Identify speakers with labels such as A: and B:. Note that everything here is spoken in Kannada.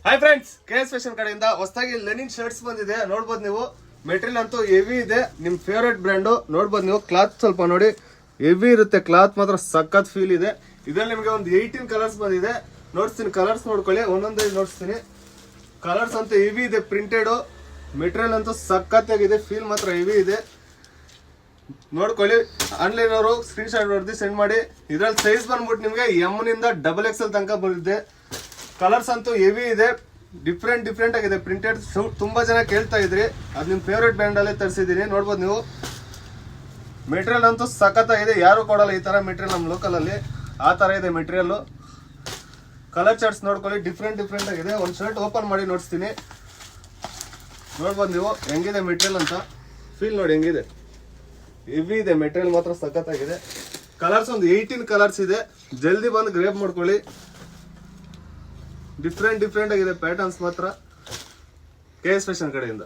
A: ಹಾಯ್ ಫ್ರೆಂಡ್ಸ್, KS ಫ್ಯಾಷನ್ ಕಡೆಯಿಂದ ಹೊಸದಾಗಿ ಲೆನಿನ್ ಶರ್ಟ್ಸ್ ಬಂದಿದೆ. ನೋಡ್ಬೋದು ನೀವು. ಮೆಟೀರಿಯಲ್ ಅಂತೂ ಹೆವಿ ಇದೆ. ನಿಮ್ ಫೇವರೇಟ್ ಬ್ರ್ಯಾಂಡು. ನೋಡ್ಬೋದು ನೀವು. ಕ್ಲಾತ್ ಸ್ವಲ್ಪ ನೋಡಿ, ಹೆವಿ ಇರುತ್ತೆ. ಕ್ಲಾತ್ ಮಾತ್ರ ಸಖತ್ ಫೀಲ್ ಇದೆ. ಇದ್ರಲ್ಲಿ ನಿಮಗೆ ಒಂದು 18 ಕಲರ್ಸ್ ಬಂದಿದೆ. ನೋಡ್ತೀನಿ, ಕಲರ್ಸ್ ನೋಡ್ಕೊಳ್ಳಿ. ಒಂದೊಂದೇ ನೋಡ್ತೀನಿ. ಕಲರ್ಸ್ ಅಂತೂ ಹೆವಿ ಇದೆ. ಪ್ರಿಂಟೆಡ್ ಮೆಟೀರಿಯಲ್ ಅಂತೂ ಸಖತ್ತಾಗಿದೆ. ಫೀಲ್ ಮಾತ್ರ ಹೆವಿ ಇದೆ. ನೋಡ್ಕೊಳ್ಳಿ. ಆನ್ಲೈನ್ ಅವರು ಸ್ಕ್ರೀನ್ ಶಾಟ್ ಹೊಡೆದು ಸೆಂಡ್ ಮಾಡಿ. ಇದ್ರಲ್ಲಿ ಸೈಜ್ ಬಂದ್ಬಿಟ್ಟು ನಿಮಗೆ M ನಿಂದ XXL ತನಕ ಬಂದಿದೆ. ಕಲರ್ಸ್ ಅಂತೂ ಹೆವಿ ಇದೆ. ಡಿಫ್ರೆಂಟ್ ಆಗಿದೆ. ಪ್ರಿಂಟೆಡ್ ತುಂಬಾ ಜನ ಕೇಳ್ತಾ ಇದ್ರಿ. ಅದು ನಿಮ್ ಫೇವ್ರೇಟ್ ಬ್ರ್ಯಾಂಡ್ ಅಲ್ಲೇ ತರಿಸಿದೀನಿ. ನೋಡ್ಬೋದು ನೀವು. ಮೆಟೀರಿಯಲ್ ಅಂತೂ ಸಖತ್ತಾಗಿದೆ. ಯಾರು ಕೊಡಲ್ಲ ಈ ತರ ಮೆಟೀರಿಯಲ್ ನಮ್ಮ ಲೋಕಲ್ ಅಲ್ಲಿ. ಆ ತರ ಇದೆ ಮೆಟೀರಿಯಲ್. ಕಲರ್ ಚಾರ್ಟ್ಸ್ ನೋಡ್ಕೊಳ್ಳಿ. ಡಿಫ್ರೆಂಟ್ ಆಗಿದೆ. ಒಂದು ಶರ್ಟ್ ಓಪನ್ ಮಾಡಿ ನೋಡ್ತೀನಿ. ನೋಡ್ಬೋದು ನೀವು ಹೆಂಗಿದೆ ಮೆಟೀರಿಯಲ್ ಅಂತ. ಫೀಲ್ ನೋಡಿ ಹೆಂಗಿದೆ. ಹೆವಿ ಇದೆ. ಮೆಟೀರಿಯಲ್ ಮಾತ್ರ ಸಖತ್ತಾಗಿದೆ. ಕಲರ್ಸ್ ಒಂದು 18 ಕಲರ್ಸ್ ಇದೆ. ಜಲ್ದಿ ಬಂದು ಗ್ರೇಪ್ ಮಾಡ್ಕೊಳ್ಳಿ. ಡಿಫ್ರೆಂಟ್ ಆಗಿದೆ ಪ್ಯಾಟರ್ನ್ಸ್ ಮಾತ್ರ. KS ಫ್ಯಾಷನ್ ಕಡೆಯಿಂದ.